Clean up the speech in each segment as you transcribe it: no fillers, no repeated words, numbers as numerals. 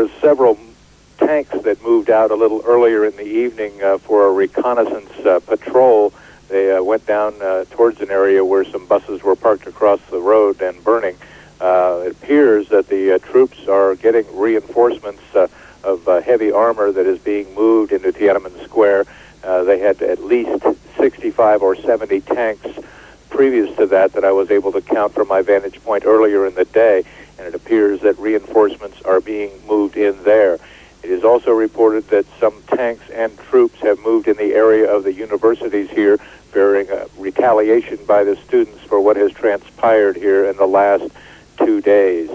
was several tanks that moved out a little earlier in the evening for a reconnaissance patrol. They went down towards an area where some buses were parked across the road and burning. It appears that the troops are getting reinforcements of heavy armor that is being moved into Tiananmen Square. They had at least 65 or 70 tanks previous to that I was able to count from my vantage point earlier in the day, and it appears that reinforcements are being moved in there. It is also reported that some tanks and troops have moved in the area of the universities here, fearing retaliation by the students for what has transpired here in the last 2 days.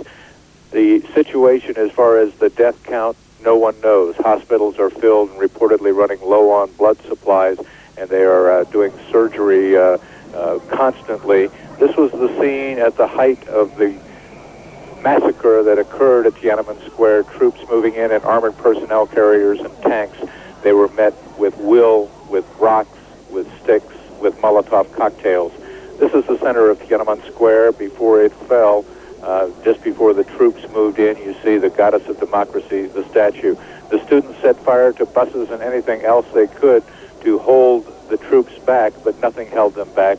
The situation as far as the death count, no one knows. Hospitals are filled and reportedly running low on blood supplies, and they are doing surgery constantly. This was the scene at the height of the massacre that occurred at Tiananmen Square. Troops moving in armored personnel carriers and tanks. They were met with rocks, with sticks, with Molotov cocktails. This is the center of Tiananmen Square before it fell. Just before the troops moved in, you see the goddess of democracy, the statue. The students set fire to buses and anything else they could to hold the troops back, but nothing held them back.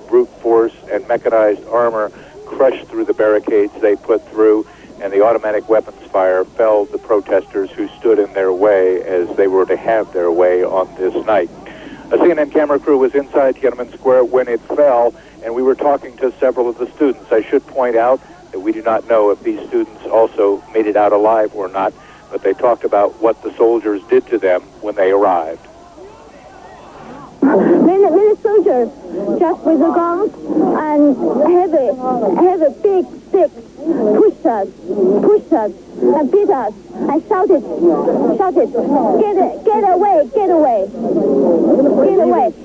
Brute force and mechanized armor crushed through the barricades they put through, and the automatic weapons fire felled the protesters who stood in their way as they were to have their way on this night. A CNN camera crew was inside Tiananmen Square when it fell, and we were talking to several of the students. I should point out that we do not know if these students also made it out alive or not, but they talked about what the soldiers did to them when they arrived. Many soldiers just with the guns and heavy big sticks pushed us and beat us and shouted, get away.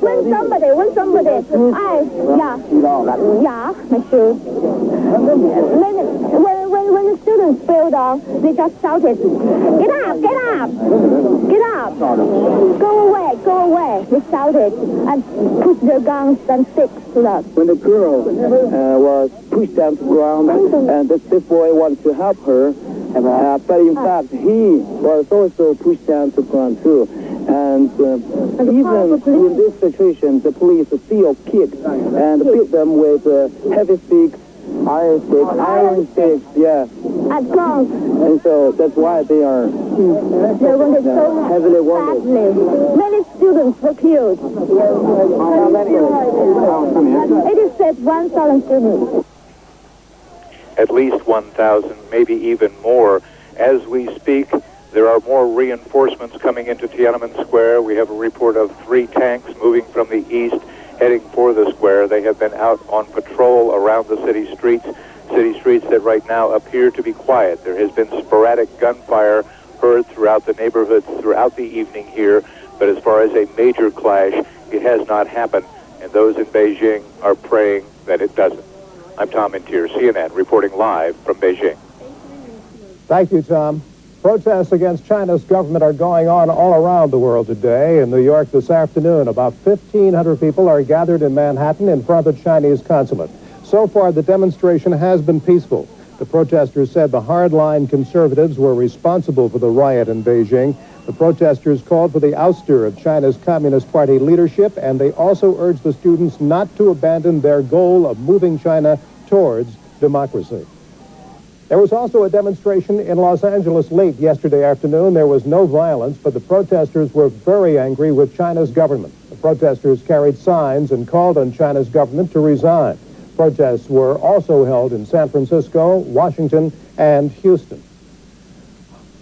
When somebody, monsieur. When the students fell down, they just shouted, get up, go away. They shouted and pushed their guns and sticks to us. When the girl was pushed down to the ground, and this boy wanted to help her, but in fact he was also pushed down to the ground too. And even in this situation, the police still kicked and beat them with heavy sticks, iron sticks, yeah. And guns. And so that's why they are wounded so heavily wounded. Many students were killed. It is said 1,000 students. At least 1,000, maybe even more. As we speak, there are more reinforcements coming into Tiananmen Square. We have a report of 3 tanks moving from the east, heading for the square. They have been out on patrol around the city streets that right now appear to be quiet. There has been sporadic gunfire heard throughout the neighborhoods throughout the evening here, but as far as a major clash, it has not happened, and those in Beijing are praying that it doesn't. I'm Tom Intier, CNN, reporting live from Beijing. Thank you, Tom. Protests against China's government are going on all around the world today. In New York this afternoon, about 1,500 people are gathered in Manhattan in front of the Chinese consulate. So far, the demonstration has been peaceful. The protesters said the hardline conservatives were responsible for the riot in Beijing. The protesters called for the ouster of China's Communist Party leadership, and they also urged the students not to abandon their goal of moving China towards democracy. There was also a demonstration in Los Angeles late yesterday afternoon. There was no violence, but the protesters were very angry with China's government. The protesters carried signs and called on China's government to resign. Protests were also held in San Francisco, Washington, and Houston.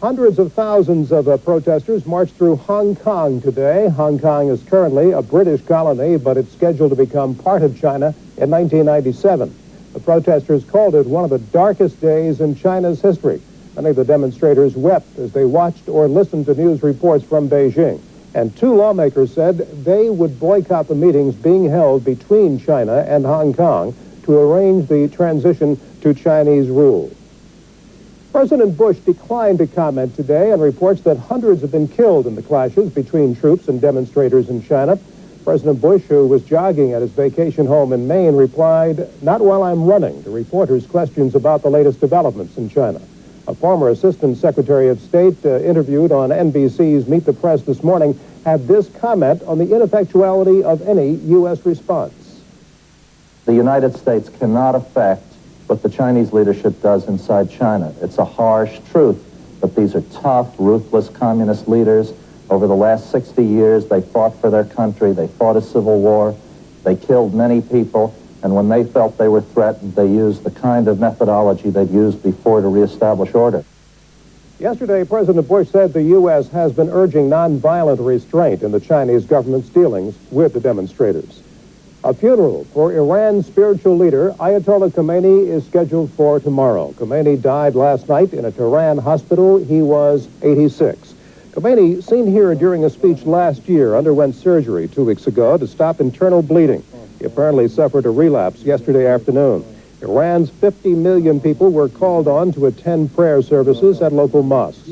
Hundreds of thousands of protesters marched through Hong Kong today. Hong Kong is currently a British colony, but it's scheduled to become part of China in 1997. The protesters called it one of the darkest days in China's history. Many of the demonstrators wept as they watched or listened to news reports from Beijing. And 2 lawmakers said they would boycott the meetings being held between China and Hong Kong to arrange the transition to Chinese rule. President Bush declined to comment today and reports that hundreds have been killed in the clashes between troops and demonstrators in China. President Bush, who was jogging at his vacation home in Maine, replied, "Not while I'm running," to reporters' questions about the latest developments in China. A former Assistant Secretary of State interviewed on NBC's Meet the Press this morning had this comment on the ineffectuality of any U.S. response. The United States cannot affect what the Chinese leadership does inside China. It's a harsh truth, but these are tough, ruthless communist leaders. Over the last 60 years, they fought for their country. They fought a civil war. They killed many people. And when they felt they were threatened, they used the kind of methodology they'd used before to reestablish order. Yesterday, President Bush said the U.S. has been urging nonviolent restraint in the Chinese government's dealings with the demonstrators. A funeral for Iran's spiritual leader, Ayatollah Khomeini, is scheduled for tomorrow. Khomeini died last night in a Tehran hospital. He was 86. Khomeini, seen here during a speech last year, underwent surgery 2 weeks ago to stop internal bleeding. He apparently suffered a relapse yesterday afternoon. Iran's 50 million people were called on to attend prayer services at local mosques.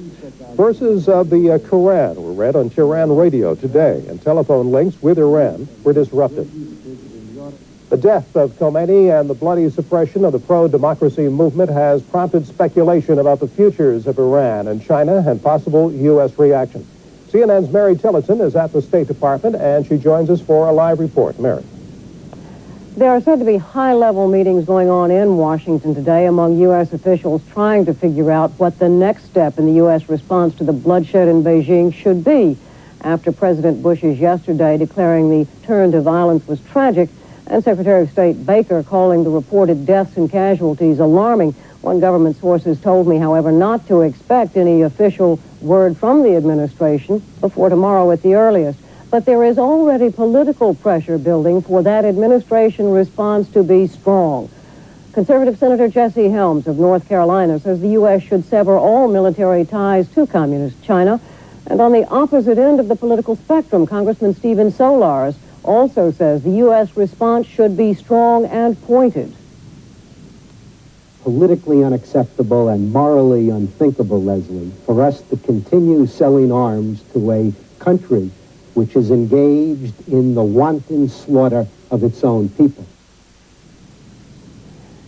Verses of the Quran were read on Tehran radio today, and telephone links with Iran were disrupted. The death of Khomeini and the bloody suppression of the pro-democracy movement has prompted speculation about the futures of Iran and China and possible U.S. reaction. CNN's Mary Tillotson is at the State Department, and she joins us for a live report. Mary. There are said to be high-level meetings going on in Washington today among U.S. officials trying to figure out what the next step in the U.S. response to the bloodshed in Beijing should be. After President Bush's yesterday declaring the turn to violence was tragic, and Secretary of State Baker calling the reported deaths and casualties alarming. One government sources told me, however, not to expect any official word from the administration before tomorrow at the earliest. But there is already political pressure building for that administration response to be strong. Conservative Senator Jesse Helms of North Carolina says the U.S. should sever all military ties to communist China. And on the opposite end of the political spectrum, Congressman Stephen Solars also says the U.S. response should be strong and pointed. Politically unacceptable and morally unthinkable, Leslie, for us to continue selling arms to a country which is engaged in the wanton slaughter of its own people.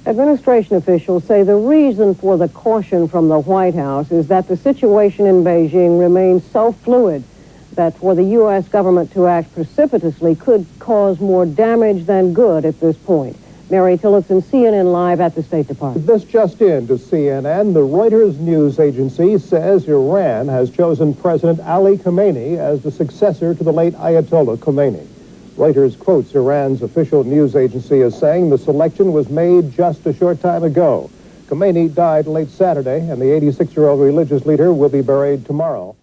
Administration officials say the reason for the caution from the White House is that the situation in Beijing remains so fluid that for the U.S. government to act precipitously could cause more damage than good at this point. Mary Tillotson, CNN Live at the State Department. This just in to CNN. The Reuters news agency says Iran has chosen President Ali Khamenei as the successor to the late Ayatollah Khomeini. Reuters quotes Iran's official news agency as saying the selection was made just a short time ago. Khomeini died late Saturday, and the 86-year-old religious leader will be buried tomorrow.